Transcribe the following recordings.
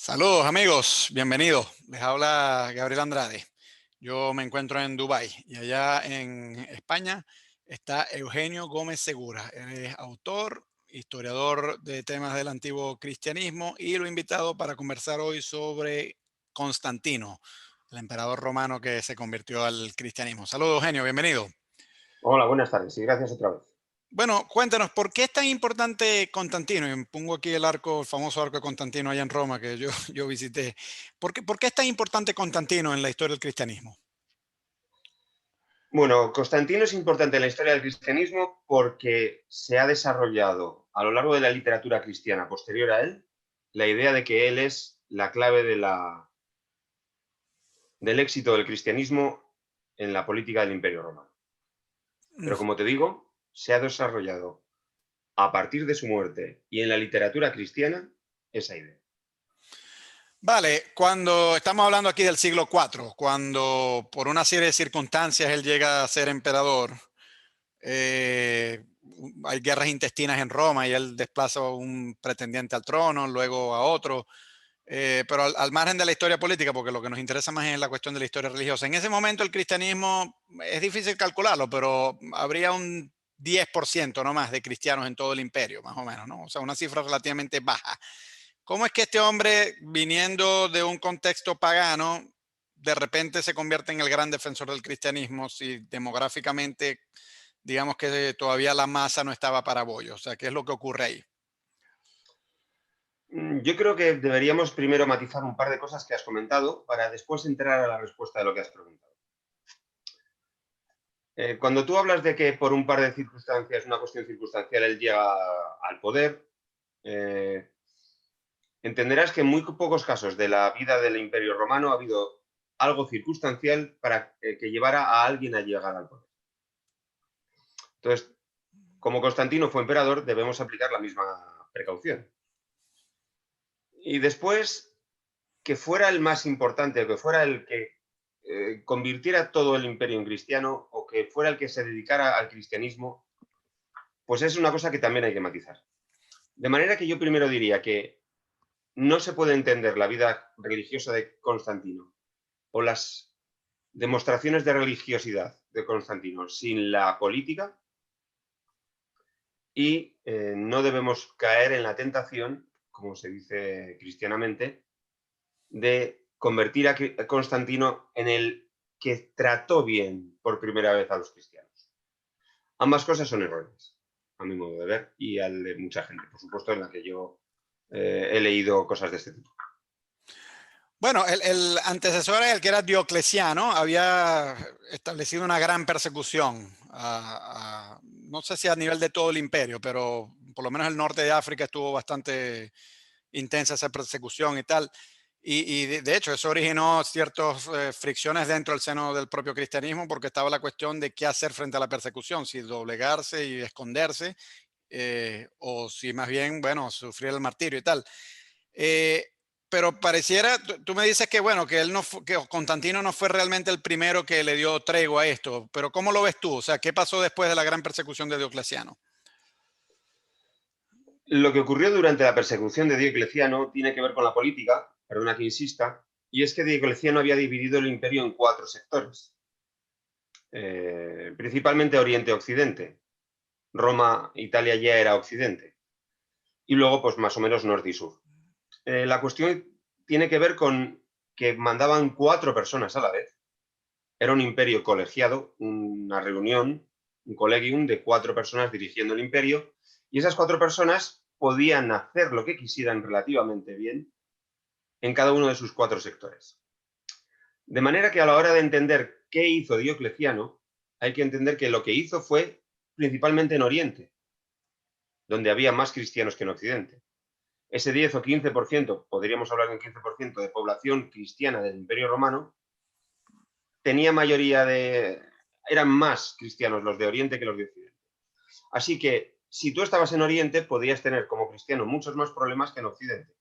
Saludos amigos, bienvenidos. Les habla Gabriel Andrade. Yo me encuentro en Dubái y allá en España está Eugenio Gómez Segura. Él es autor, historiador de temas del antiguo cristianismo y lo he invitado para conversar hoy sobre Constantino, el emperador romano que se convirtió al cristianismo. Saludos Eugenio, bienvenido. Hola, buenas tardes y gracias otra vez. Bueno, cuéntanos, ¿por qué es tan importante Constantino? Y pongo aquí el famoso arco de Constantino allá en Roma que yo, yo visité. ¿Por qué es tan importante Constantino en la historia del cristianismo? Bueno, Constantino es importante en la historia del cristianismo porque se ha desarrollado a lo largo de la literatura cristiana posterior a él la idea de que él es la clave del éxito del cristianismo en la política del Imperio Romano. Mm. Pero como te digo, se ha desarrollado a partir de su muerte y en la literatura cristiana esa idea. Vale, cuando estamos hablando aquí del siglo IV, cuando por una serie de circunstancias él llega a ser emperador, eh, hay guerras intestinas en Roma y él desplaza a un pretendiente al trono, luego a otro. Pero al margen de la historia política, porque lo que nos interesa más es la cuestión de la historia religiosa. En ese momento el cristianismo es difícil calcularlo, pero habría un 10% no más de cristianos en todo el imperio, más o menos, ¿no? O sea, una cifra relativamente baja. ¿Cómo es que este hombre, viniendo de un contexto pagano, de repente se convierte en el gran defensor del cristianismo si demográficamente, digamos que todavía la masa no estaba para bollo? O sea, ¿qué es lo que ocurre ahí? Yo creo que deberíamos primero matizar un par de cosas que has comentado para después entrar a la respuesta de lo que has preguntado. Cuando tú hablas de que por un par de circunstancias, una cuestión circunstancial, él llega al poder, eh, entenderás que en muy pocos casos de la vida del Imperio Romano ha habido algo circunstancial para que llevara a alguien a llegar al poder. Entonces, como Constantino fue emperador, debemos aplicar la misma precaución. Y después, que fuera el más importante, que fuera el que convirtiera todo el imperio en cristiano o que fuera el que se dedicara al cristianismo, pues es una cosa que también hay que matizar. De manera que yo primero diría que no se puede entender la vida religiosa de Constantino o las demostraciones de religiosidad de Constantino sin la política y no debemos caer en la tentación, como se dice cristianamente, de convertir a Constantino en el que trató bien por primera vez a los cristianos. Ambas cosas son errores, a mi modo de ver, y al de mucha gente, por supuesto, en la que yo he leído cosas de este tipo. Bueno, el antecesor, el que era Diocleciano, había establecido una gran persecución, no sé si a nivel de todo el imperio, pero por lo menos el norte de África estuvo bastante intensa esa persecución y tal. Y de hecho eso originó ciertas fricciones dentro del seno del propio cristianismo porque estaba la cuestión de qué hacer frente a la persecución, si doblegarse y esconderse o si más bien, bueno, sufrir el martirio y tal. Eh, pero pareciera, tú me dices que bueno, que él no que Constantino no fue realmente el primero que le dio tregua a esto, pero ¿cómo lo ves tú? O sea, ¿qué pasó después de la gran persecución de Diocleciano? Lo que ocurrió durante la persecución de Diocleciano tiene que ver con la política, perdona que insista, y es que Diocleciano había dividido el imperio en cuatro sectores, principalmente Oriente-Occidente. Roma, Italia ya era Occidente. Y luego, pues más o menos norte y sur. La cuestión tiene que ver con que mandaban cuatro personas a la vez. Era un imperio colegiado, una reunión, un collegium de cuatro personas dirigiendo el imperio, y esas cuatro personas podían hacer lo que quisieran relativamente bien en cada uno de sus cuatro sectores. De manera que a la hora de entender qué hizo Diocleciano, hay que entender que lo que hizo fue principalmente en Oriente, donde había más cristianos que en Occidente. Ese 10 o 15%, podríamos hablar de un 15% de población cristiana del Imperio Romano, tenía mayoría de... eran más cristianos los de Oriente que los de Occidente. Así que si tú estabas en Oriente, podías tener como cristiano muchos más problemas que en Occidente.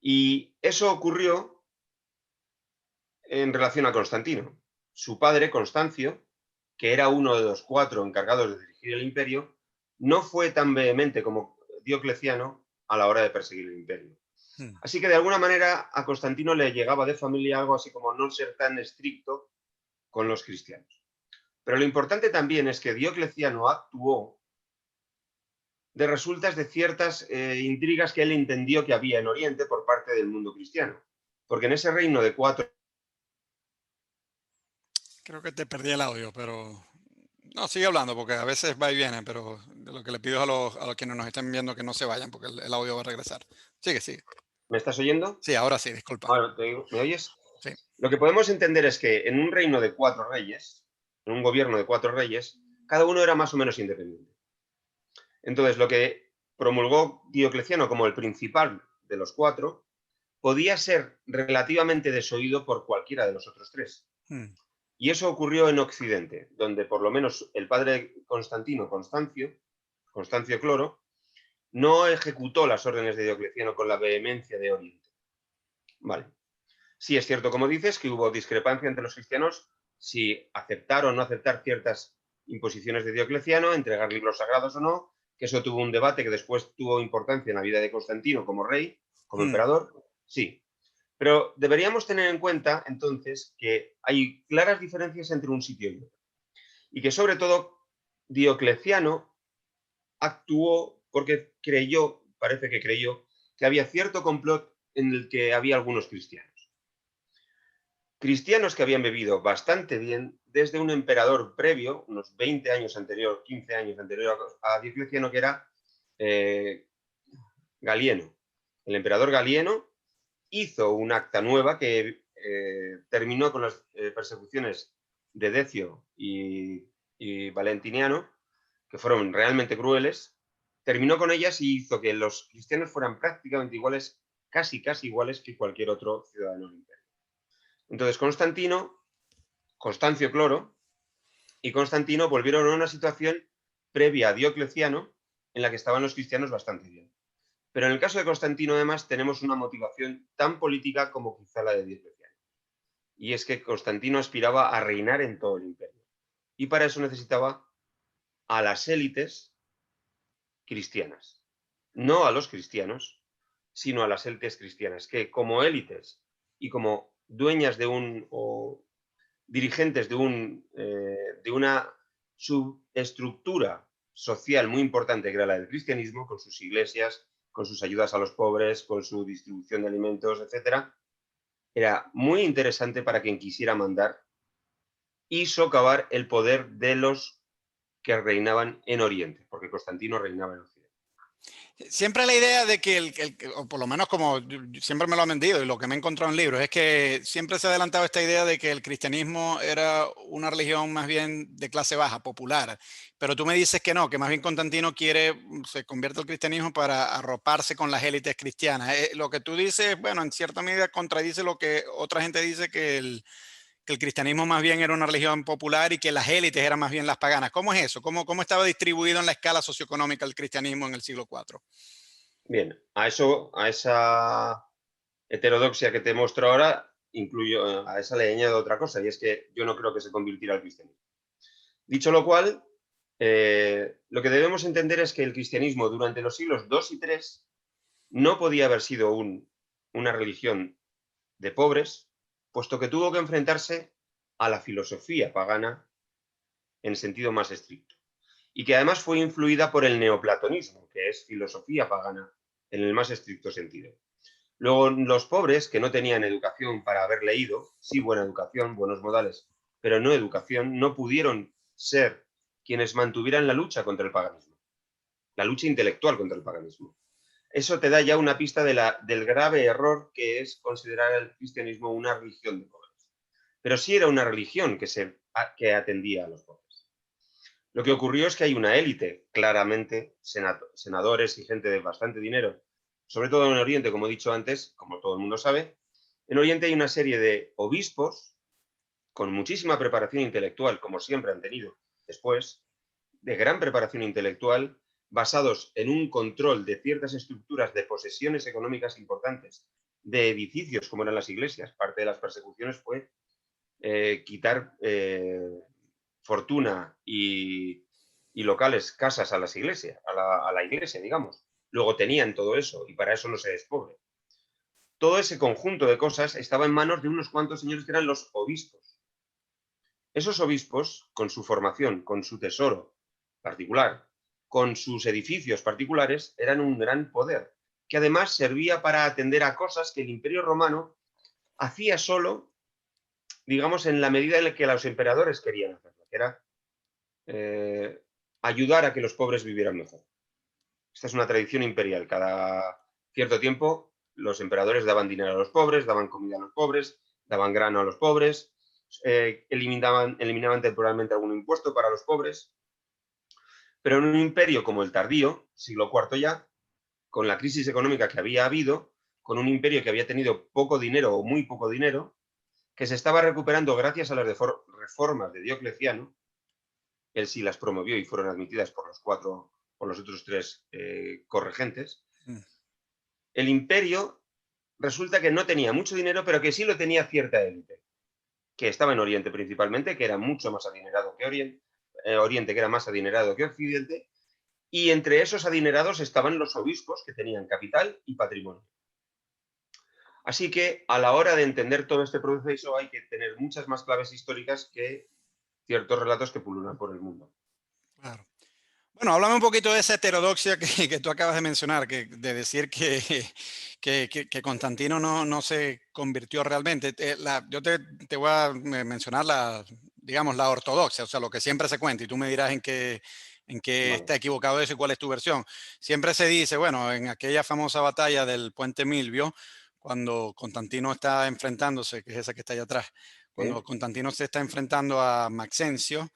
Y eso ocurrió en relación a Constantino. Su padre, Constancio, que era uno de los cuatro encargados de dirigir el imperio, no fue tan vehemente como Diocleciano a la hora de perseguir el imperio. Hmm. Así que de alguna manera a Constantino le llegaba de familia algo así como no ser tan estricto con los cristianos. Pero lo importante también es que Diocleciano actuó de resultas de ciertas intrigas que él entendió que había en Oriente por parte del mundo cristiano. Porque en ese reino de 4... Creo que te perdí el audio, pero no, sigue hablando porque a veces va y viene, pero de lo que le pido a los quienes nos estén viendo que no se vayan porque el audio va a regresar. Sigue, sigue. ¿Me estás oyendo? Sí, ahora sí, disculpa. Ahora ¿me oyes? Sí. Lo que podemos entender es que en un reino de 4 reyes, en un gobierno de 4 reyes, cada uno era más o menos independiente. Entonces, lo que promulgó Diocleciano como el principal de los 4 podía ser relativamente desoído por cualquiera de los otros 3. Hmm. Y eso ocurrió en Occidente, donde por lo menos el padre de Constantino, Constancio Cloro, no ejecutó las órdenes de Diocleciano con la vehemencia de Oriente. Vale. Sí es cierto, como dices, que hubo discrepancia entre los cristianos si aceptar o no aceptar ciertas imposiciones de Diocleciano, entregar libros sagrados o no, que eso tuvo un debate que después tuvo importancia en la vida de Constantino como rey, como Hmm. emperador, sí. Pero deberíamos tener en cuenta, entonces, que hay claras diferencias entre un sitio y otro. Y que, sobre todo, Diocleciano actuó porque parece que creyó, que había cierto complot en el que había algunos cristianos. Cristianos que habían bebido bastante bien desde un emperador previo, unos 20 años anterior, 15 años anterior a Diocleciano, que era Galieno. El emperador Galieno hizo un acta nueva que terminó con las persecuciones de Decio y Valentiniano, que fueron realmente crueles, terminó con ellas y hizo que los cristianos fueran prácticamente iguales, casi iguales que cualquier otro ciudadano del imperio. Entonces Constancio Cloro y Constantino volvieron a una situación previa a Diocleciano en la que estaban los cristianos bastante bien. Pero en el caso de Constantino, además, tenemos una motivación tan política como quizá la de Diocleciano. Y es que Constantino aspiraba a reinar en todo el imperio. Y para eso necesitaba a las élites cristianas. No a los cristianos, sino a las élites cristianas, que como élites y como dueñas de o dirigentes de una subestructura social muy importante que era la del cristianismo, con sus iglesias, con sus ayudas a los pobres, con su distribución de alimentos, etcétera, era muy interesante para quien quisiera mandar y socavar el poder de los que reinaban en Oriente, porque Constantino reinaba en Occidente. Siempre la idea de que, o por lo menos como siempre me lo han vendido y lo que me he encontrado en libros, es que siempre se ha adelantado esta idea de que el cristianismo era una religión más bien de clase baja, popular. Pero tú me dices que no, que más bien Constantino se convierte el cristianismo para arroparse con las élites cristianas. Lo que tú dices, bueno, en cierta medida contradice lo que otra gente dice que el cristianismo más bien era una religión popular y que las élites eran más bien las paganas. ¿Cómo es eso? ¿Cómo estaba distribuido en la escala socioeconómica el cristianismo en el siglo IV? Bien, a esa heterodoxia que te muestro ahora, a esa le añado otra cosa, y es que yo no creo que se convirtiera al cristianismo. Dicho lo cual, lo que debemos entender es que el cristianismo durante los siglos II y III no podía haber sido una religión de pobres, puesto que tuvo que enfrentarse a la filosofía pagana en sentido más estricto. Y que además fue influida por el neoplatonismo, que es filosofía pagana en el más estricto sentido. Luego, los pobres que no tenían educación para haber leído, sí buena educación, buenos modales, pero no educación, no pudieron ser quienes mantuvieran la lucha contra el paganismo, la lucha intelectual contra el paganismo. Eso te da ya una pista del grave error que es considerar el cristianismo una religión de pobres. Pero sí era una religión que atendía a los pobres. Lo que ocurrió es que hay una élite, claramente, senadores y gente de bastante dinero, sobre todo en Oriente, como he dicho antes, como todo el mundo sabe. En Oriente hay una serie de obispos con muchísima preparación intelectual, como siempre han tenido después, de gran preparación intelectual, basados en un control de ciertas estructuras de posesiones económicas importantes, de edificios como eran las iglesias. Parte de las persecuciones fue quitar fortuna y locales, casas a las iglesias, a la iglesia, digamos. Luego tenían todo eso y para eso no se es pobre. todo ese conjunto de cosas estaba en manos de unos cuantos señores que eran los obispos. Esos obispos, con su formación, con su tesoro particular, con sus edificios particulares, eran un gran poder, que además servía para atender a cosas que el Imperio Romano hacía solo, digamos, en la medida en la que los emperadores querían hacerlo, que era ayudar a que los pobres vivieran mejor. Esta es una tradición imperial. Cada cierto tiempo los emperadores daban dinero a los pobres, daban comida a los pobres, daban grano a los pobres, eliminaban temporalmente algún impuesto para los pobres. Pero en un imperio como el tardío, siglo IV ya, con la crisis económica que había habido, con un imperio que había tenido poco dinero o muy poco dinero, que se estaba recuperando gracias a las reformas de Diocleciano, él sí las promovió y fueron admitidas por los otros tres corregentes. El imperio resulta que no tenía mucho dinero, pero que sí lo tenía cierta élite, que estaba en Oriente principalmente, que era mucho más adinerado que Oriente, que era más adinerado que Occidente, y entre esos adinerados estaban los obispos, que tenían capital y patrimonio. Así que a la hora de entender todo este proceso hay que tener muchas más claves históricas que ciertos relatos que pululan por el mundo. Claro. Bueno, háblame un poquito de esa heterodoxia que tú acabas de mencionar, de decir que Constantino no se convirtió realmente. Yo te voy a mencionar digamos, la ortodoxia, o sea, lo que siempre se cuenta, y tú me dirás en qué Vale. está equivocado eso y cuál es tu versión. Siempre se dice, bueno, en aquella famosa batalla del Puente Milvio, cuando Constantino está enfrentándose, que es esa que está allá atrás, cuando ¿Sí? Constantino se está enfrentando a Maxencio,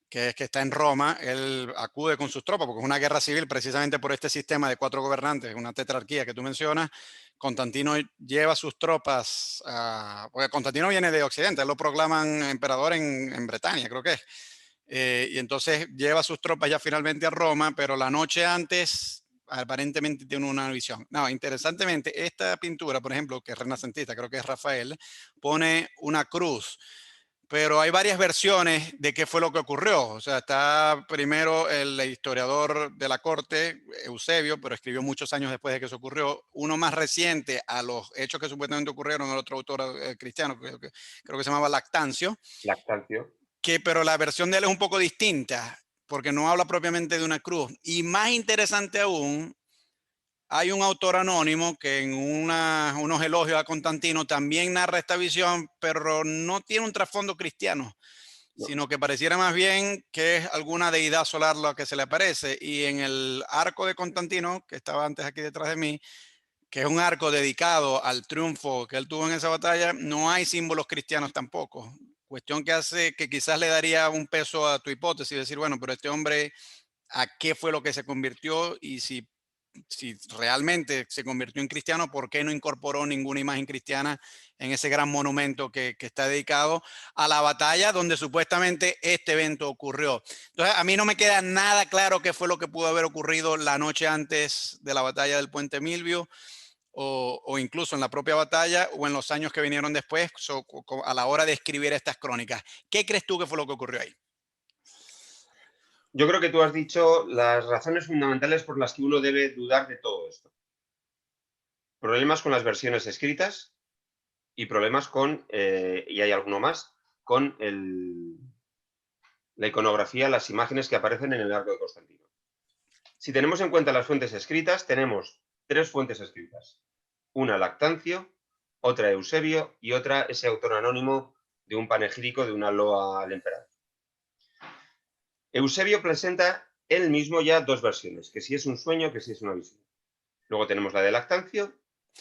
que es que está en Roma, él acude con sus tropas, porque es una guerra civil precisamente por este sistema de 4 gobernantes, una tetrarquía que tú mencionas. Constantino lleva sus tropas, porque Constantino viene de Occidente, él lo proclaman emperador en Bretaña, creo que es. Y entonces lleva sus tropas ya finalmente a Roma, pero la noche antes aparentemente tiene una visión. No, interesantemente, esta pintura, por ejemplo, que es renacentista, creo que es Rafael, pone una cruz, pero hay varias versiones de qué fue lo que ocurrió. O sea, está primero el historiador de la corte, Eusebio, pero escribió muchos años después de que eso ocurrió. Uno más reciente a los hechos que supuestamente ocurrieron, el otro autor cristiano, creo que se llamaba Lactancio, Lactancio. pero la versión de él es un poco distinta, porque no habla propiamente de una cruz. Y más interesante aún, hay un autor anónimo que en unos elogios a Constantino también narra esta visión, pero no tiene un trasfondo cristiano, No. sino que pareciera más bien que es alguna deidad solar lo que se le aparece. Y en el arco de Constantino, que estaba antes aquí detrás de mí, que es un arco dedicado al triunfo que él tuvo en esa batalla, no hay símbolos cristianos tampoco. Cuestión que hace que quizás le daría un peso a tu hipótesis, decir, bueno, pero este hombre, ¿a qué fue lo que se convirtió? Y si realmente se convirtió en cristiano, ¿por qué no incorporó ninguna imagen cristiana en ese gran monumento que está dedicado a la batalla donde supuestamente este evento ocurrió? Entonces, a mí no me queda nada claro qué fue lo que pudo haber ocurrido la noche antes de la batalla del Puente Milvio, o incluso en la propia batalla o en los años que vinieron después, a la hora de escribir estas crónicas. ¿Qué crees tú que fue lo que ocurrió ahí? Yo creo que tú has dicho las razones fundamentales por las que uno debe dudar de todo esto. Problemas con las versiones escritas y problemas y hay alguno más, con la iconografía, las imágenes que aparecen en el arco de Constantino. Si tenemos en cuenta las fuentes escritas, tenemos 3 fuentes escritas. Una Lactancio, otra Eusebio y otra ese autor anónimo de un panegírico de una loa al emperador. Eusebio presenta él mismo ya 2 versiones, que si es un sueño, que si es una visión. Luego tenemos la de Lactancio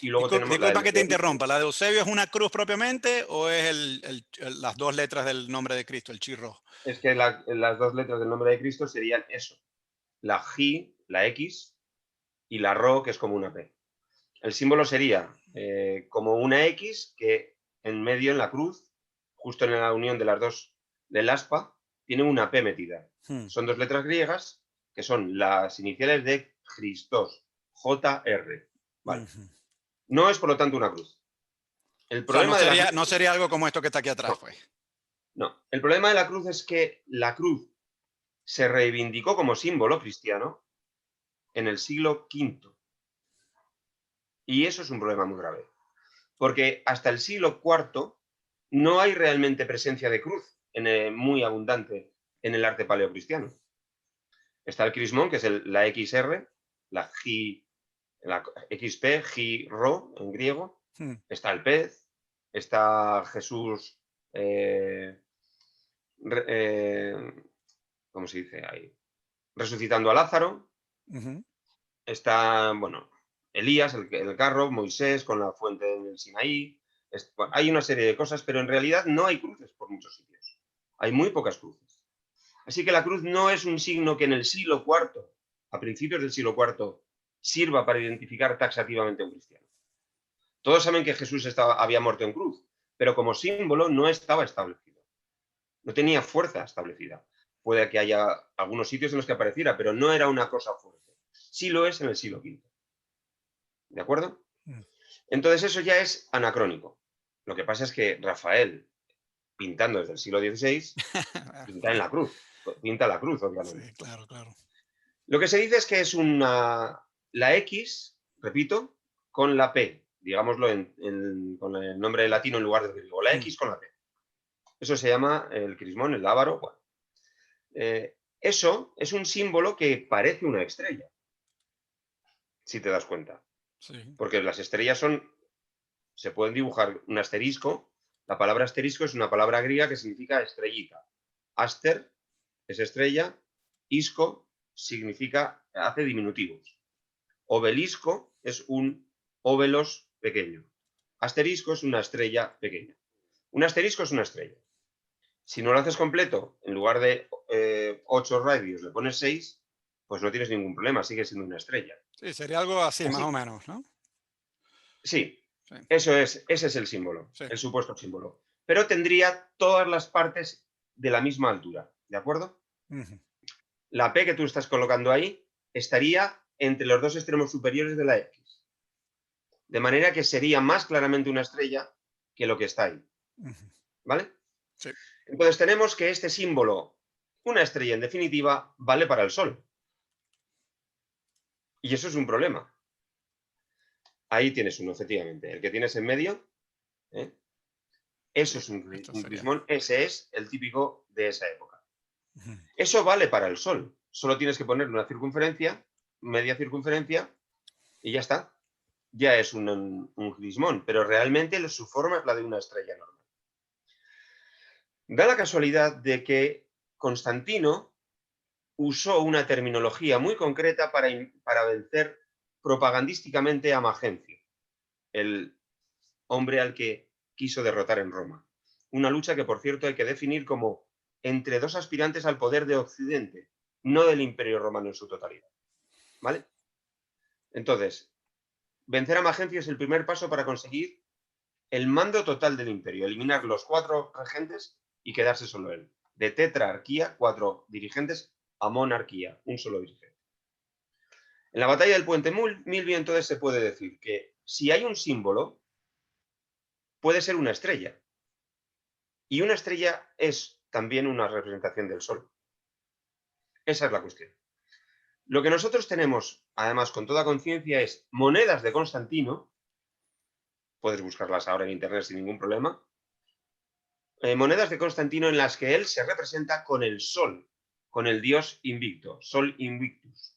y luego tenemos la Disculpa del que te Eusebio. interrumpa. ¿La de Eusebio es una cruz propiamente o es las 2 letras del nombre de Cristo, el chi rojo? Es que las 2 letras del nombre de Cristo serían eso. La J, la X, y la Ro, que es como una P. El símbolo sería como una X que en medio, en la cruz, justo en la unión de las dos del aspa, tiene una P metida. Hmm. Son 2 letras griegas que son las iniciales de Christos, JR. Uh Vale. -huh. No es, por lo tanto, una cruz. El O sea, no problema de la sería, cruz... no sería algo como esto que está aquí atrás, No, pues. no. El problema de la cruz es que la cruz se reivindicó como símbolo cristiano en el siglo V. Y eso es un problema muy grave. porque hasta el siglo IV no hay realmente presencia de cruz muy abundante en el arte paleocristiano. Está el crismón, que es la XR, la XP, Gi-Ro en griego. Está el pez, está Jesús, ¿cómo se dice ahí? Resucitando a Lázaro. Está, bueno, Elías, el carro, Moisés con la fuente del Sinaí. Bueno, hay una serie de cosas, pero en realidad no hay cruces por muchos sitios. Hay muy pocas cruces. Así que la cruz no es un signo que en el siglo IV, a principios del siglo IV, sirva para identificar taxativamente a un cristiano. Todos saben que Jesús había muerto en cruz, pero como símbolo no estaba establecido. No tenía fuerza establecida. Puede que haya algunos sitios en los que apareciera, pero no era una cosa fuerte. Sí lo es en el siglo V. ¿De acuerdo? Entonces eso ya es anacrónico. Lo que pasa es que Rafael, pintando desde el siglo XVI, pinta en la cruz. Pinta la cruz, obviamente. Sí, claro, claro. Lo que se dice es que es la X, repito, con la P, digámoslo con el nombre latino en lugar del griego, la X con la P. Eso se llama el crismón, el lábaro. Bueno. Eso es un símbolo que parece una estrella, si te das cuenta. Sí. Porque las estrellas se pueden dibujar un asterisco. La palabra asterisco es una palabra griega que significa estrellita. Aster es estrella, isco significa, hace diminutivos. Obelisco es un óvelos pequeño. Asterisco es una estrella pequeña. Un asterisco es una estrella. Si no lo haces completo, en lugar de 8 radios le pones 6, pues no tienes ningún problema, sigue siendo una estrella. Sí, sería algo así, Así, más o menos, ¿no? sí, Sí. ese es el símbolo, Sí. el supuesto símbolo. Pero tendría todas las partes de la misma altura, ¿de acuerdo? La P que tú estás colocando ahí estaría entre los dos extremos superiores de la X. De manera que sería más claramente una estrella que lo que está ahí. ¿Vale? Sí. Entonces tenemos que este símbolo, una estrella en definitiva, vale para el Sol. Y eso es un problema. Ahí tienes uno, efectivamente. El que tienes en medio, ¿eh? Eso es un crismón, ese es el típico de esa época. Eso vale para el Sol. Solo tienes que ponerle una circunferencia, media circunferencia, y ya está. Ya es un crismón, pero realmente su forma es la de una estrella normal. Da la casualidad de que Constantino usó una terminología muy concreta para vencer propagandísticamente a Magencio, el hombre al que quiso derrotar en Roma. Una lucha que, por cierto, hay que definir como entre dos aspirantes al poder de Occidente, no del Imperio Romano en su totalidad. ¿Vale? Entonces, vencer a Magencio es el primer paso para conseguir el mando total del imperio, eliminar los 4 regentes y quedarse solo él. De tetrarquía, 4 dirigentes, a monarquía, un solo dirigente. En la batalla del puente Milvio entonces se puede decir que si hay un símbolo, puede ser una estrella. Y una estrella es también una representación del Sol. Esa es la cuestión. Lo que nosotros tenemos, además, con toda conciencia, es monedas de Constantino. Puedes buscarlas ahora en internet sin ningún problema. Monedas de Constantino en las que él se representa con el Sol, con el dios invicto, Sol Invictus.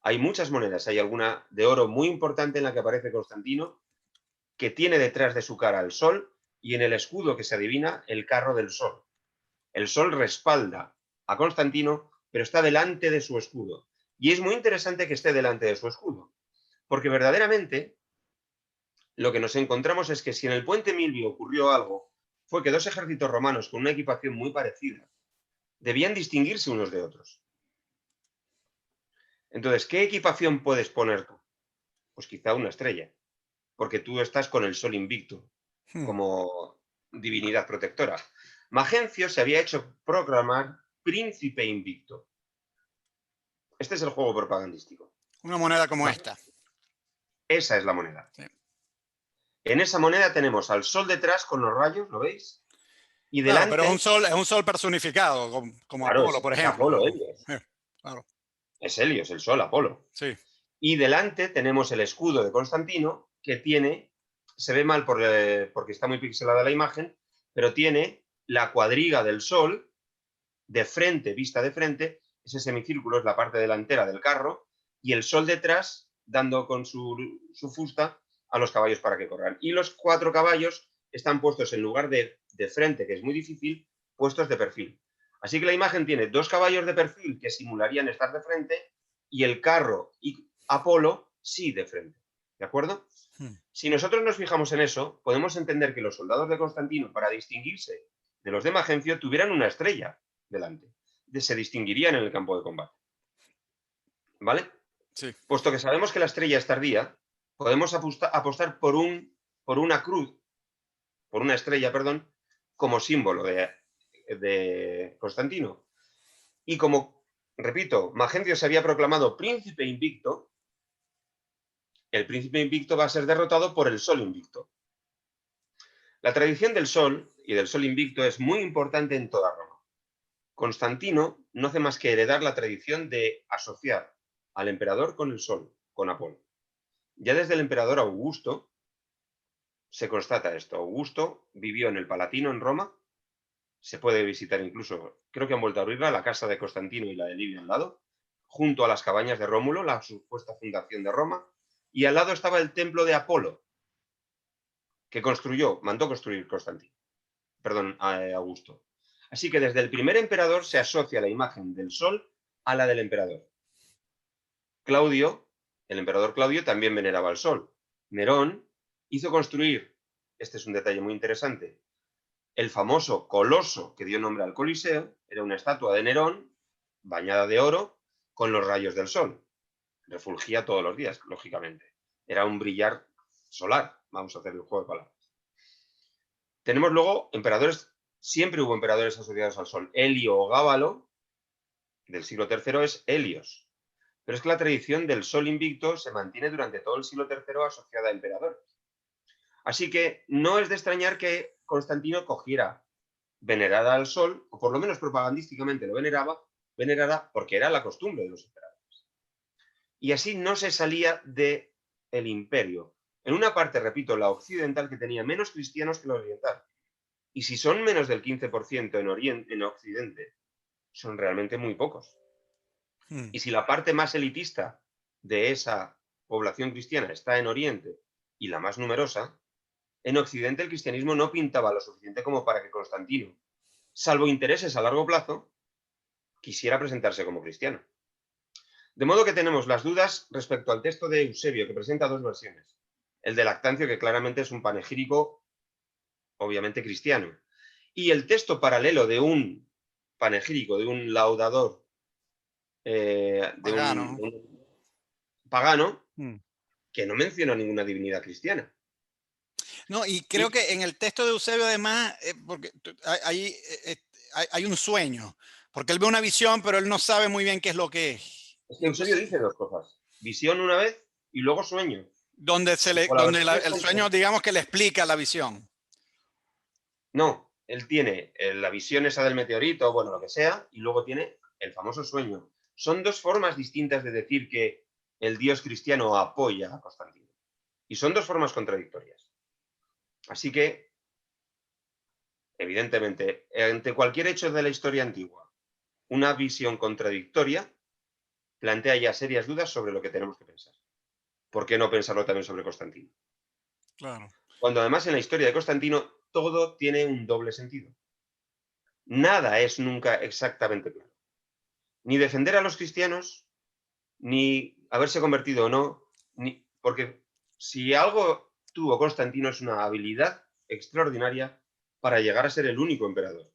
Hay muchas monedas, hay alguna de oro muy importante en la que aparece Constantino, que tiene detrás de su cara el Sol y en el escudo que se adivina el carro del Sol. El Sol respalda a Constantino, pero está delante de su escudo. Y es muy interesante que esté delante de su escudo, porque verdaderamente lo que nos encontramos es que si en el puente Milvio ocurrió algo, fue que 2 ejércitos romanos con una equipación muy parecida debían distinguirse unos de otros. Entonces, ¿qué equipación puedes poner tú? Pues quizá una estrella, porque tú estás con el Sol invicto como divinidad protectora. Magencio se había hecho proclamar príncipe invicto. Este es el juego propagandístico. Una moneda como esta. Esa es la moneda. Sí. En esa moneda tenemos al Sol detrás con los rayos, ¿lo veis? Y Claro, delante... pero es un sol personificado, como Claro, Apolo, por es ejemplo. Apolo, Helios. Claro. Es Helios, el Sol, Apolo. Sí. Y delante tenemos el escudo de Constantino, que tiene se ve mal porque está muy pixelada la imagen, pero tiene la cuadriga del sol de frente, vista de frente, ese semicírculo es la parte delantera del carro, y el sol detrás dando con su fusta a los caballos para que corran. Y los 4 caballos están puestos en lugar de frente, que es muy difícil, puestos de perfil. Así que la imagen tiene 2 caballos de perfil que simularían estar de frente y el carro y Apolo sí de frente. ¿De acuerdo? Si nosotros nos fijamos en eso, podemos entender que los soldados de Constantino, para distinguirse de los de Magencio, tuvieran una estrella delante. Se distinguirían en el campo de combate. ¿Vale? Sí. Puesto que sabemos que la estrella es tardía, podemos apostar por una cruz, por una estrella, perdón, como símbolo de Constantino. Y como, repito, Magencio se había proclamado príncipe invicto, el príncipe invicto va a ser derrotado por el sol invicto. La tradición del sol y del sol invicto es muy importante en toda Roma. Constantino no hace más que heredar la tradición de asociar al emperador con el sol, con Apolo. Ya desde el emperador Augusto se constata esto. Augusto vivió en el Palatino en Roma, se puede visitar incluso, creo que han vuelto a abrirla, la casa de Constantino y la de Livio al lado, junto a las cabañas de Rómulo, la supuesta fundación de Roma, y al lado estaba el templo de Apolo, que mandó construir Constantino, perdón, Augusto. Así que desde el primer emperador se asocia la imagen del sol a la del emperador. Claudio, el emperador Claudio, también veneraba al sol. Nerón hizo construir, este es un detalle muy interesante, el famoso coloso que dio nombre al Coliseo, era una estatua de Nerón, bañada de oro, con los rayos del sol. Refulgía todos los días, lógicamente. Era un brillar solar, vamos a hacer el juego de palabras. Tenemos luego emperadores, siempre hubo emperadores asociados al sol. Helio o Gábalo, del siglo III, es Helios. Pero es que la tradición del sol invicto se mantiene durante todo el siglo III asociada a emperadores. Así que no es de extrañar que Constantino cogiera venerada al sol, o por lo menos propagandísticamente lo venerara porque era la costumbre de los emperadores. Y así no se salía del imperio. En una parte, repito, la occidental, que tenía menos cristianos que la oriental. Y si son menos del 15% en Occidente, son realmente muy pocos. Y si la parte más elitista de esa población cristiana está en Oriente y la más numerosa, en Occidente el cristianismo no pintaba lo suficiente como para que Constantino, salvo intereses a largo plazo, quisiera presentarse como cristiano. De modo que tenemos las dudas respecto al texto de Eusebio, que presenta 2 versiones. El de Lactancio, que claramente es un panegírico, obviamente cristiano, y el texto paralelo de un panegírico, de un laudador, de Pagano. un pagano, Mm. que no menciona ninguna divinidad cristiana. No, y creo Y que en el texto de Eusebio, además, porque hay un sueño, porque él ve una visión, pero él no sabe muy bien qué es lo que es. es que Y Eusebio entonces, dice 2 cosas. Visión una vez y luego sueño. O la versión es el sueño, contraria. digamos que le explica la visión. No, él tiene la visión esa del meteorito, bueno, lo que sea, y luego tiene el famoso sueño. Son 2 formas distintas de decir que el dios cristiano apoya a Constantino. Y son 2 formas contradictorias. Así que, evidentemente, ante cualquier hecho de la historia antigua, una visión contradictoria plantea ya serias dudas sobre lo que tenemos que pensar. ¿Por qué no pensarlo también sobre Constantino? Claro. Cuando además en la historia de Constantino todo tiene un doble sentido. Nada es nunca exactamente claro. Ni defender a los cristianos, ni haberse convertido o no, porque si algo tuvo Constantino es una habilidad extraordinaria para llegar a ser el único emperador.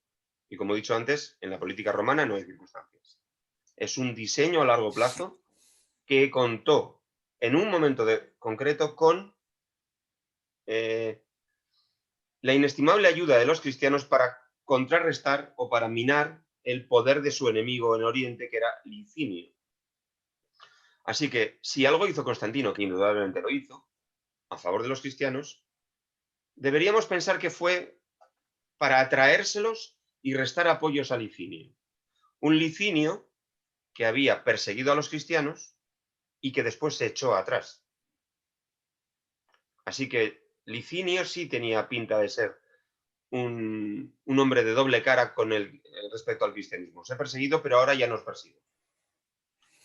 Y como he dicho antes, en la política romana no hay circunstancias. Es un diseño a largo plazo que contó en un momento concreto con la inestimable ayuda de los cristianos para contrarrestar o para minar el poder de su enemigo en Oriente, que era Licinio. Así que si algo hizo Constantino, que indudablemente lo hizo, a favor de los cristianos, deberíamos pensar que fue para atraérselos y restar apoyos a Licinio. Un Licinio que había perseguido a los cristianos y que después se echó atrás. Así que Licinio sí tenía pinta de ser un hombre de doble cara con respecto al cristianismo. Se ha perseguido, pero ahora ya no es perseguido.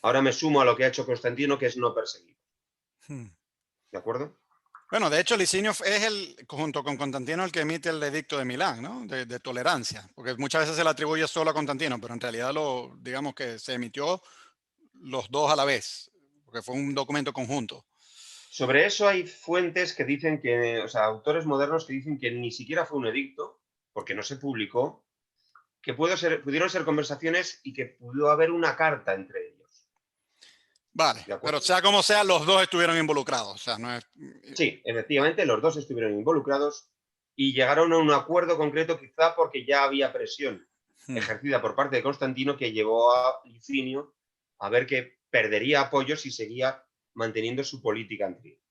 Ahora me sumo a lo que ha hecho Constantino, que es no perseguir. Hmm. ¿De acuerdo? Bueno, de hecho, Licinio es junto con Constantino, el que emite el edicto de Milán, ¿no? De tolerancia, porque muchas veces se le atribuye solo a Constantino, pero en realidad digamos que se emitió los dos a la vez, porque fue un documento conjunto. Sobre eso hay fuentes que dicen que, o sea, autores modernos que dicen que ni siquiera fue un edicto, porque no se publicó, que pudieron ser conversaciones y que pudo haber una carta entre ellos. Vale, ¿De pero acuerdo? sea como sea, los dos estuvieron involucrados. O sea, no es. Sí, efectivamente, los dos estuvieron involucrados y llegaron a un acuerdo concreto, quizá porque ya había presión Hmm, ejercida por parte de Constantino que llevó a Licinio a ver que perdería apoyo si seguía manteniendo su política antigua.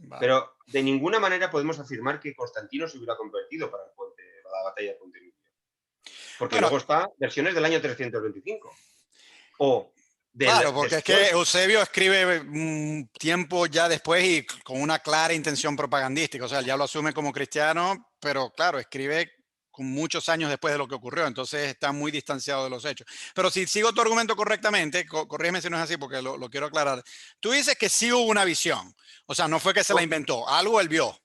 vale. Pero de ninguna manera podemos afirmar que Constantino se hubiera convertido para la batalla de Puente Milvio. Porque Bueno, luego está versiones del año 325 o claro, del porque es que después. Eusebio escribe un tiempo ya después y con una clara intención propagandística. O sea, él ya lo asume como cristiano, pero claro, escribe con muchos años después de lo que ocurrió, entonces está muy distanciado de los hechos. Pero si sigo tu argumento correctamente, corrígeme si no es así porque lo quiero aclarar. Tú dices que sí hubo una visión, o sea, no fue que se la No, inventó, algo él vio.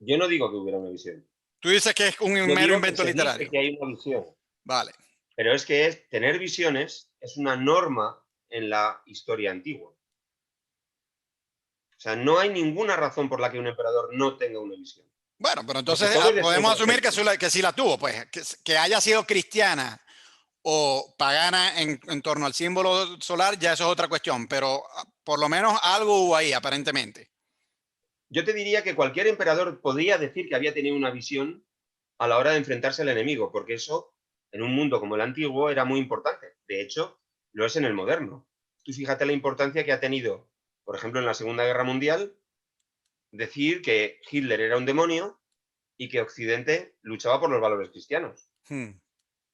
yo no digo que hubiera una visión. Tú dices que es un Yo mero digo que invento se dice literario. que hay una visión. Vale. Pero es que tener visiones es una norma en la historia antigua. O sea, no hay ninguna razón por la que un emperador no tenga una visión. Bueno, pero Porque entonces todo es deseo podemos asumir perfecto. que sí la tuvo, pues que haya sido cristiana o pagana en torno al símbolo solar, ya eso es otra cuestión, pero por lo menos algo hubo ahí, aparentemente. Yo te diría que cualquier emperador podría decir que había tenido una visión a la hora de enfrentarse al enemigo, porque eso, en un mundo como el antiguo, era muy importante. De hecho, lo es en el moderno. Tú fíjate la importancia que ha tenido, por ejemplo, en la Segunda Guerra Mundial, decir que Hitler era un demonio y que Occidente luchaba por los valores cristianos. Hmm,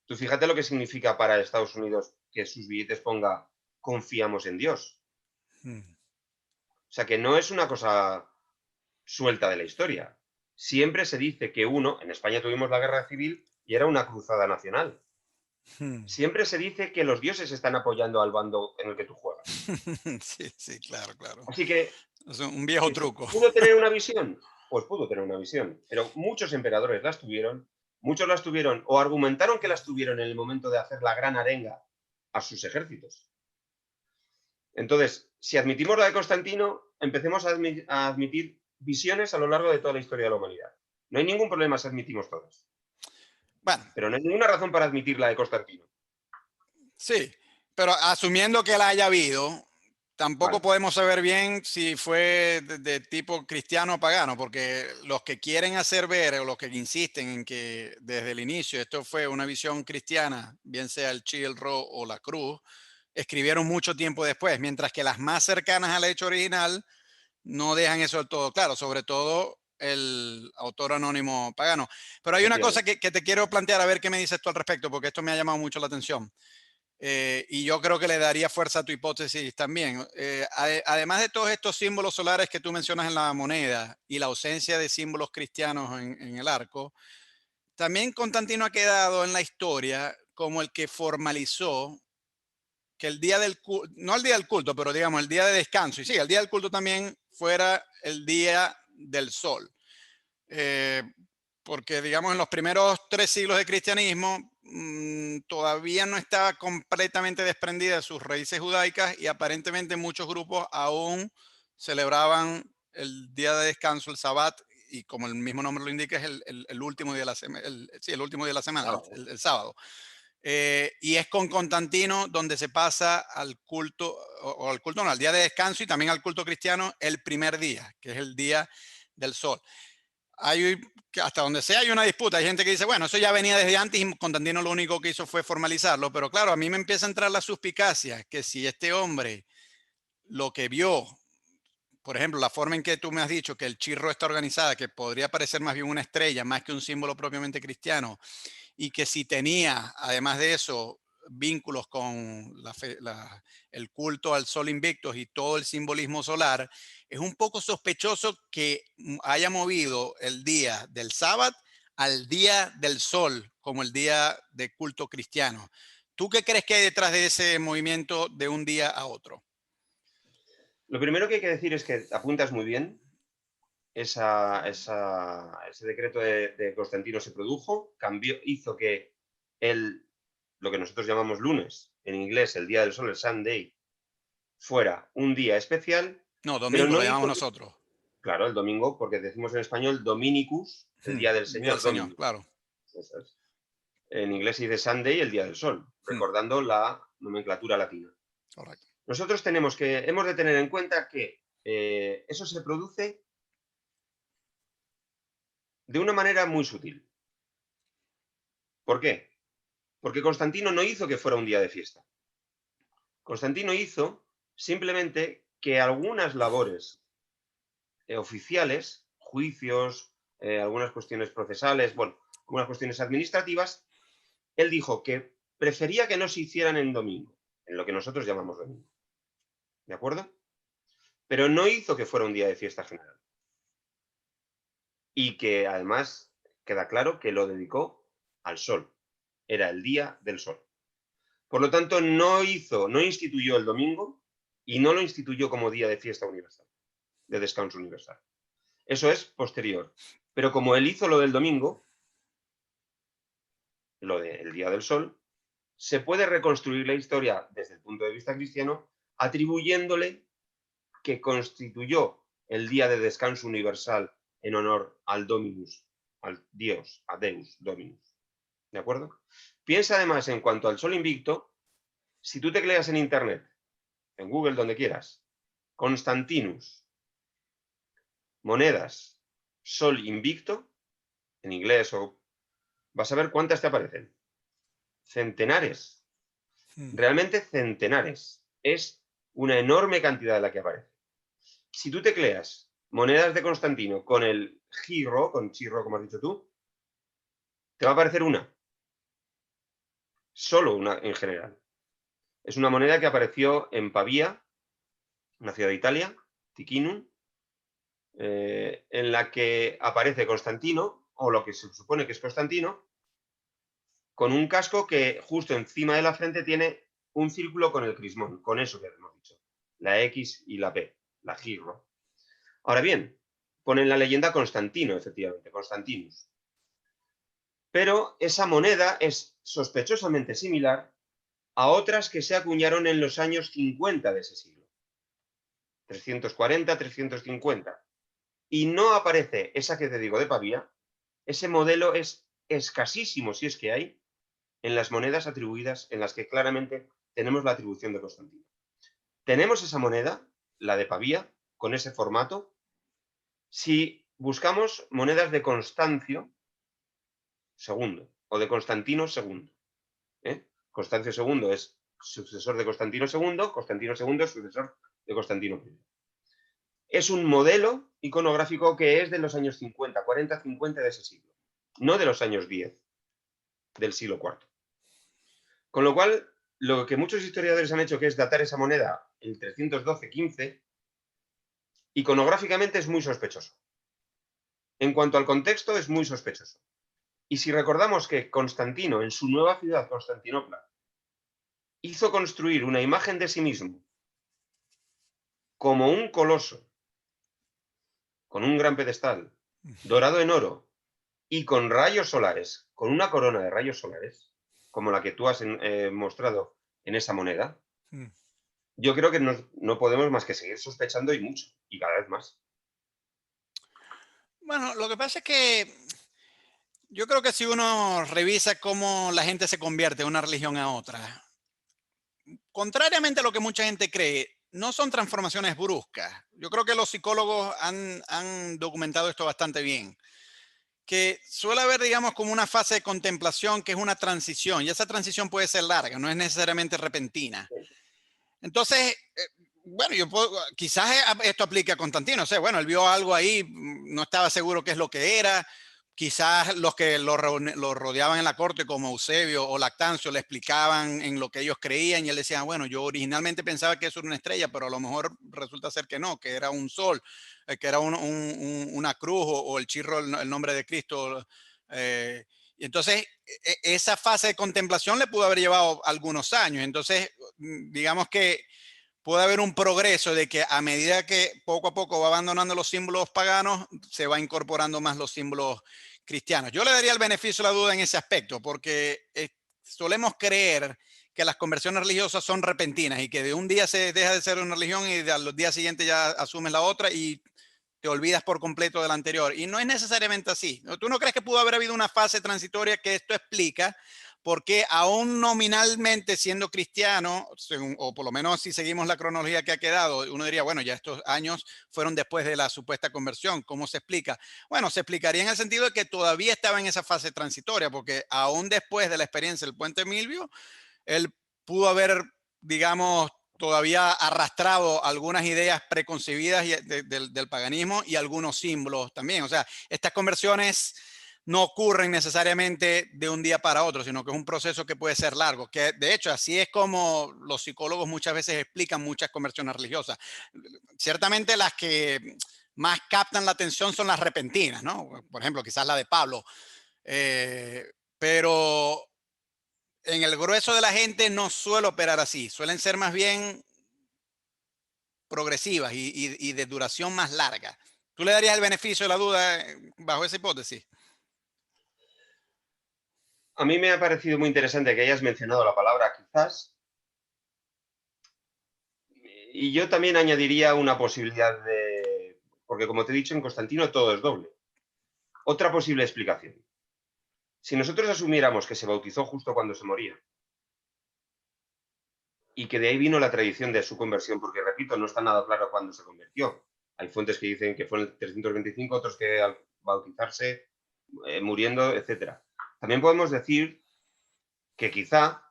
Tú fíjate lo que significa para Estados Unidos que sus billetes ponga confiamos en Dios. hmm, O sea que no es una cosa suelta de la historia. Siempre se dice que en España tuvimos la guerra civil y era una cruzada nacional. hmm. Siempre se dice que los dioses están apoyando al bando en el que tú juegas. Sí, sí, claro, claro. Así que, Es un viejo truco. ¿pudo tener una visión? Pues pudo tener una visión, pero muchos emperadores las tuvieron, muchos las tuvieron o argumentaron que las tuvieron en el momento de hacer la gran arenga a sus ejércitos. Entonces, si admitimos la de Constantino, empecemos a admitir visiones a lo largo de toda la historia de la humanidad. No hay ningún problema si admitimos todas, Bueno, pero no hay ninguna razón para admitir la de Constantino. sí, pero asumiendo que la haya habido, tampoco Vale. podemos saber bien si fue de tipo cristiano o pagano, porque los que quieren hacer ver o los que insisten en que desde el inicio esto fue una visión cristiana, bien sea el chilro o la cruz, escribieron mucho tiempo después, mientras que las más cercanas al hecho original no dejan eso del todo claro, sobre todo el autor anónimo pagano. Pero hay una cosa Efectivamente. que te quiero plantear, a ver qué me dices tú al respecto, porque esto me ha llamado mucho la atención. Y yo creo que le daría fuerza a tu hipótesis también. Además de todos estos símbolos solares que tú mencionas en la moneda y la ausencia de símbolos cristianos en el arco, también Constantino ha quedado en la historia como el que formalizó que el día del culto, no el día del culto, pero digamos el día de descanso, y sí, el día del culto también fuera el día del sol. Eh, Porque, digamos, en los primeros 3 siglos de cristianismo todavía no estaba completamente desprendida de sus raíces judaicas y aparentemente muchos grupos aún celebraban el día de descanso, el Sabbat, y como el mismo nombre lo indica, es el último día de la semana, sí, el último día de la semana, Sábado. el sábado. Y es con Constantino donde se pasa al culto, o al culto no, al día de descanso y también al culto cristiano el primer día, que es el día del sol. Hay, hasta donde sea hay una disputa, hay gente que dice, bueno, eso ya venía desde antes y Constantino lo único que hizo fue formalizarlo, pero claro, a mí me empieza a entrar la suspicacia que si este hombre lo que vio, por ejemplo, la forma en que tú me has dicho que el chirro está organizada, que podría parecer más bien una estrella, más que un símbolo propiamente cristiano, y que si tenía, además de eso, vínculos con el culto al Sol Invictus y todo el simbolismo solar, es un poco sospechoso que haya movido el día del sábado al día del sol como el día de culto cristiano. ¿Tú qué crees que hay detrás de ese movimiento de un día a otro? Lo primero que hay que decir es que apuntas muy bien. Ese decreto de Constantino se produjo, hizo que lo que nosotros llamamos lunes, en inglés el día del sol, el Sunday, fuera un día especial, No, pero domingo lo no llamamos hizo, nosotros. claro, el domingo, porque decimos en español Dominicus, el día del Día del Señor, Señor, Dominus. claro. Eso es. En inglés se dice Sunday, el día del sol, recordando la nomenclatura latina. Correcto. Nosotros hemos de tener en cuenta que eso se produce de una manera muy sutil. ¿Por qué? Porque Constantino no hizo que fuera un día de fiesta. Constantino hizo simplemente que algunas labores oficiales, juicios, algunas cuestiones procesales, bueno, algunas cuestiones administrativas, él dijo que prefería que no se hicieran en domingo, en lo que nosotros llamamos domingo. ¿De acuerdo? Pero no hizo que fuera un día de fiesta general. Y que además queda claro que lo dedicó al sol. Era el día del sol. Por lo tanto, no instituyó el domingo y no lo instituyó como día de fiesta universal, de descanso universal. Eso es posterior. Pero como él hizo lo del domingo, lo del día del sol, se puede reconstruir la historia desde el punto de vista cristiano, atribuyéndole que constituyó el día de descanso universal en honor al Dominus, al Dios, a Deus Dominus. ¿De acuerdo? Piensa además en cuanto al sol invicto, si tú tecleas en internet, en Google, donde quieras, Constantinus, monedas, sol invicto, en inglés, o vas a ver cuántas te aparecen. Centenares. Realmente centenares. Es una enorme cantidad la que aparece. Si tú tecleas monedas de Constantino con el giro, con chirro, como has dicho tú, te va a aparecer una. Solo una en general. Es una moneda que apareció en Pavía, una ciudad de Italia, Ticinum, en la que aparece Constantino, o lo que se supone que es Constantino, con un casco que justo encima de la frente tiene un círculo con el crismón, con eso que hemos dicho, la X y la P, la giro. Ahora bien, ponen la leyenda Constantino, efectivamente, Constantinus. Pero esa moneda es sospechosamente similar a otras que se acuñaron en los años 50 de ese siglo. 340, 350. Y no aparece esa que te digo de Pavía. Ese modelo es escasísimo, si es que hay, en las monedas atribuidas en las que claramente tenemos la atribución de Constantino. Tenemos esa moneda, la de Pavía, con ese formato. Si buscamos monedas de Constancio II o de Constantino II, Constancio II es sucesor de Constantino II, Constantino II es sucesor de Constantino I. Es un modelo iconográfico que es de los años 50, 40, 50 de ese siglo, no de los años 10 del siglo IV. Con lo cual, lo que muchos historiadores han hecho, que es datar esa moneda en 312-15, iconográficamente es muy sospechoso. En cuanto al contexto, es muy sospechoso. Y si recordamos que Constantino, en su nueva ciudad, Constantinopla, hizo construir una imagen de sí mismo como un coloso, con un gran pedestal, dorado en oro y con rayos solares, con una corona de rayos solares, como la que tú has mostrado en esa moneda, yo creo que no podemos más que seguir sospechando y mucho, y cada vez más. Bueno, lo que pasa es que yo creo que si uno revisa cómo la gente se convierte de una religión a otra, contrariamente a lo que mucha gente cree, no son transformaciones bruscas. Yo creo que los psicólogos han documentado esto bastante bien. Que suele haber, digamos, como una fase de contemplación que es una transición, y esa transición puede ser larga, no es necesariamente repentina. Entonces, bueno, quizás esto aplique a Constantino, o sea, bueno, él vio algo ahí, no estaba seguro qué es lo que era, quizás los que lo rodeaban en la corte, como Eusebio o Lactancio, le explicaban en lo que ellos creían y él decía, bueno, yo originalmente pensaba que eso era una estrella, pero a lo mejor resulta ser que no, que era un sol, que era una cruz o el chirro, el nombre de Cristo. Y entonces, esa fase de contemplación le pudo haber llevado algunos años. Entonces, digamos que puede haber un progreso de que a medida que poco a poco va abandonando los símbolos paganos, se va incorporando más los símbolos cristianos. Yo le daría el beneficio de la duda en ese aspecto, porque solemos creer que las conversiones religiosas son repentinas y que de un día se deja de ser una religión y a los días siguientes ya asumes la otra y te olvidas por completo de la anterior. Y no es necesariamente así. ¿Tú no crees que pudo haber habido una fase transitoria que esto explica? Porque aún nominalmente siendo cristiano, según, o por lo menos si seguimos la cronología que ha quedado, uno diría, bueno, ya estos años fueron después de la supuesta conversión. ¿Cómo se explica? Bueno, se explicaría en el sentido de que todavía estaba en esa fase transitoria, porque aún después de la experiencia del Puente Milvio, él pudo haber, digamos, todavía arrastrado algunas ideas preconcebidas del paganismo y algunos símbolos también. O sea, estas conversiones no ocurren necesariamente de un día para otro, sino que es un proceso que puede ser largo, que de hecho así es como los psicólogos muchas veces explican muchas conversiones religiosas. Ciertamente las que más captan la atención son las repentinas, ¿no? Por ejemplo, quizás la de Pablo. Pero en el grueso de la gente no suele operar así, suelen ser más bien progresivas y de duración más larga. ¿Tú le darías el beneficio de la duda bajo esa hipótesis? A mí me ha parecido muy interesante que hayas mencionado la palabra quizás, y yo también añadiría una posibilidad de, porque como te he dicho, en Constantino todo es doble. Otra posible explicación. Si nosotros asumiéramos que se bautizó justo cuando se moría, y que de ahí vino la tradición de su conversión, porque repito, no está nada claro cuándo se convirtió. Hay fuentes que dicen que fue en el 325, otros que al bautizarse, muriendo, etc. También podemos decir que quizá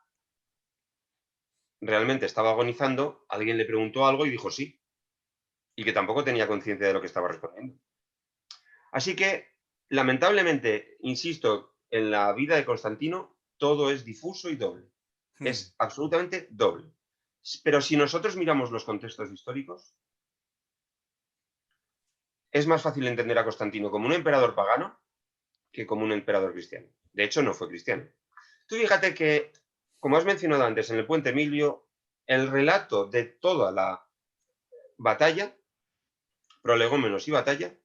realmente estaba agonizando, alguien le preguntó algo y dijo sí, y que tampoco tenía conciencia de lo que estaba respondiendo. Así que, lamentablemente, insisto, en la vida de Constantino todo es difuso y doble. Es absolutamente doble. Pero si nosotros miramos los contextos históricos, es más fácil entender a Constantino como un emperador pagano que como un emperador cristiano. De hecho, no fue cristiano. Tú fíjate que, como has mencionado antes, en el Puente Milvio, el relato de toda la batalla, prolegómenos y batalla,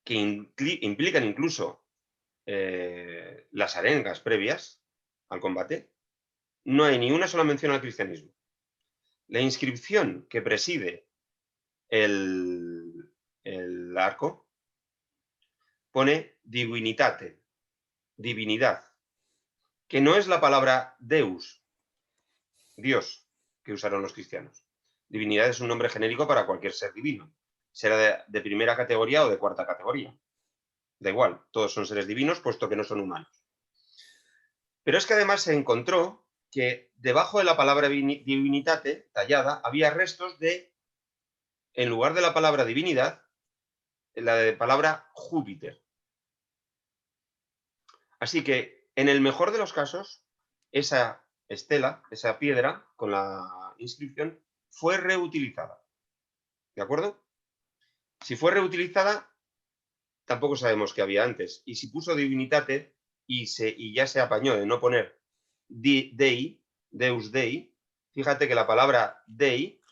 que implican incluso las arengas previas al combate, no hay ni una sola mención al cristianismo. La inscripción que preside el arco pone divinitate, divinidad, que no es la palabra Deus, Dios, que usaron los cristianos. Divinidad es un nombre genérico para cualquier ser divino, será de primera categoría o de cuarta categoría. Da igual, todos son seres divinos, puesto que no son humanos. Pero es que además se encontró que debajo de la palabra divinitate, tallada, había restos de, en lugar de la palabra divinidad, la de palabra Júpiter. Así que, en el mejor de los casos, esa estela, esa piedra con la inscripción, fue reutilizada. ¿De acuerdo? Si fue reutilizada, tampoco sabemos qué había antes. Y si puso divinitate y ya se apañó de no poner Dei, Deus Dei, fíjate que la palabra Dei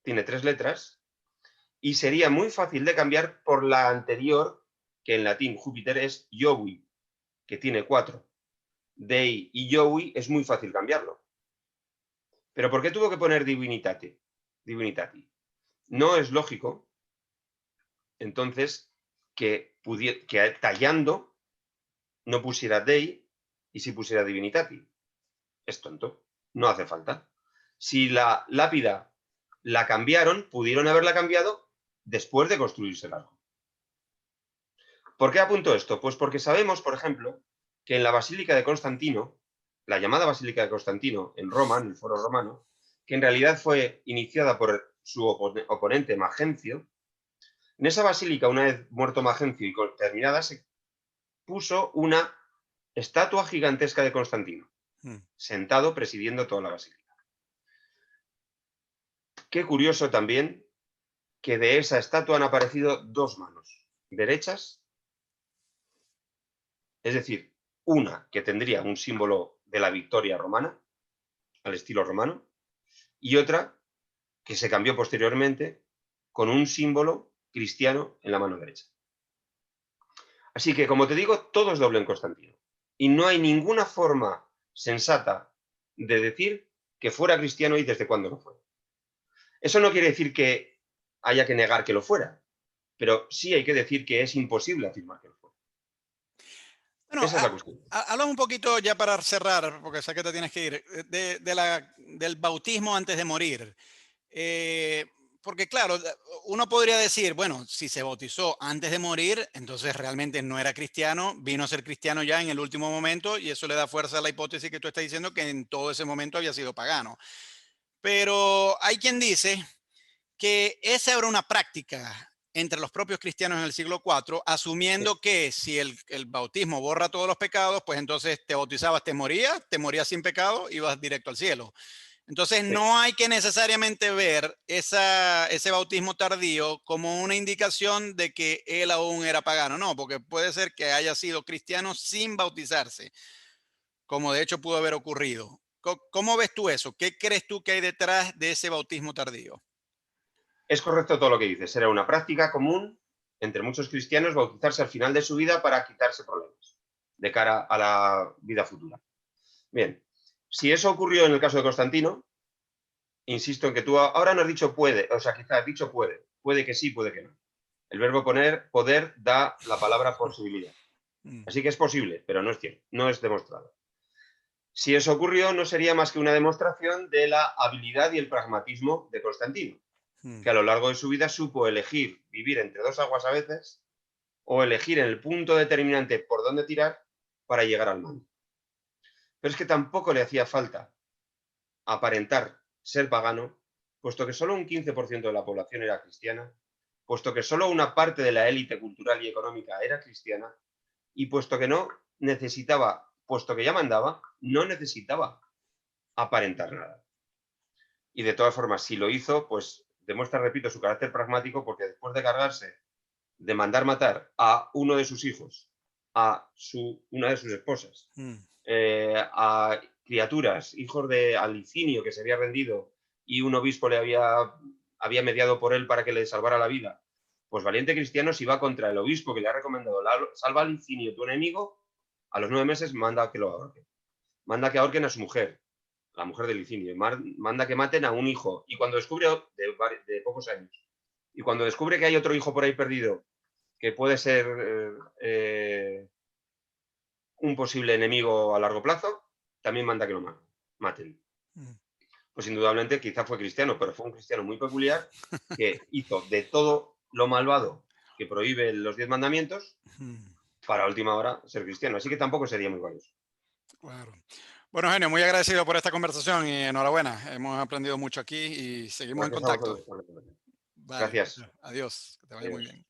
tiene 3 letras y sería muy fácil de cambiar por la anterior, que en latín Júpiter es Jovi, que tiene 4. Dei y Jovi es muy fácil cambiarlo. ¿Pero por qué tuvo que poner divinitate? Divinitati. No es lógico, entonces, que tallando no pusiera Dei y si pusiera Divinitati. Es tonto, no hace falta. Si la lápida la cambiaron, pudieron haberla cambiado después de construirse el arco. ¿Por qué apunto esto? Pues porque sabemos, por ejemplo, que en la Basílica de Constantino, la llamada Basílica de Constantino en Roma, en el Foro Romano, que en realidad fue iniciada por su oponente Magencio, En esa basílica, una vez muerto Magencio y terminada, se puso una estatua gigantesca de Constantino, sentado presidiendo toda la basílica. Qué curioso también que de esa estatua han aparecido dos manos derechas, es decir, una que tendría un símbolo de la victoria romana, al estilo romano, y otra que se cambió posteriormente con un símbolo cristiano en la mano derecha. Así que, como te digo, todo es doble en Constantino. Y no hay ninguna forma sensata de decir que fuera cristiano y desde cuándo lo fue. Eso no quiere decir que haya que negar que lo fuera, pero sí hay que decir que es imposible afirmar que lo fuera. Bueno, Esa es la cuestión. hablamos un poquito ya para cerrar, porque sé que te tienes que ir, del bautismo antes de morir. Eh, Porque claro, uno podría decir, bueno, si se bautizó antes de morir, entonces realmente no era cristiano, vino a ser cristiano ya en el último momento y eso le da fuerza a la hipótesis que tú estás diciendo que en todo ese momento había sido pagano. Pero hay quien dice que esa era una práctica entre los propios cristianos en el siglo IV, asumiendo que si el bautismo borra todos los pecados, pues entonces te bautizabas, te morías sin pecado, ibas directo al cielo. Entonces Sí. no hay que necesariamente ver ese bautismo tardío como una indicación de que él aún era pagano, no, porque puede ser que haya sido cristiano sin bautizarse, como de hecho pudo haber ocurrido. ¿Cómo ves tú eso? ¿Qué crees tú que hay detrás de ese bautismo tardío? Es correcto todo lo que dices. Era una práctica común entre muchos cristianos bautizarse al final de su vida para quitarse problemas de cara a la vida futura. Bien, si eso ocurrió en el caso de Constantino, insisto en que tú ahora no has dicho puede, o sea, quizás has dicho puede que sí, puede que no. El verbo poder da la palabra posibilidad. Mm, Así que es posible, pero no es cierto, no es demostrado. Si eso ocurrió, no sería más que una demostración de la habilidad y el pragmatismo de Constantino, mm, que a lo largo de su vida supo elegir vivir entre dos aguas a veces o elegir en el punto determinante por dónde tirar para llegar al mando. Pero es que tampoco le hacía falta aparentar ser pagano, puesto que solo un 15% de la población era cristiana, puesto que solo una parte de la élite cultural y económica era cristiana, y puesto que no necesitaba, puesto que ya mandaba, no necesitaba aparentar nada. Y de todas formas, si lo hizo, pues demuestra, repito, su carácter pragmático, porque después de cargarse, de mandar matar a uno de sus hijos, una de sus esposas, mm. a criaturas, hijos de Alicinio, que se había rendido y un obispo había mediado por él para que le salvara la vida, pues valiente cristiano, si va contra el obispo que le ha recomendado, salva a Licinio, tu enemigo, a los 9 meses manda que lo ahorquen. Manda que ahorquen a su mujer, la mujer de Licinio, manda que maten a un hijo. Y cuando descubre, de pocos años, y cuando descubre que hay otro hijo por ahí perdido, que puede ser un posible enemigo a largo plazo, también manda que lo maten. Mm. Pues indudablemente quizá fue cristiano, pero fue un cristiano muy peculiar que hizo de todo lo malvado que prohíbe los 10 mandamientos Mm, para a última hora ser cristiano. Así que tampoco sería muy valioso. claro. Bueno, Genio, muy agradecido por esta conversación y enhorabuena. Hemos aprendido mucho aquí y seguimos en Gracias a contacto. vosotros por la conversación. Vale, Gracias. adiós, que te vaya muy Adiós. bien.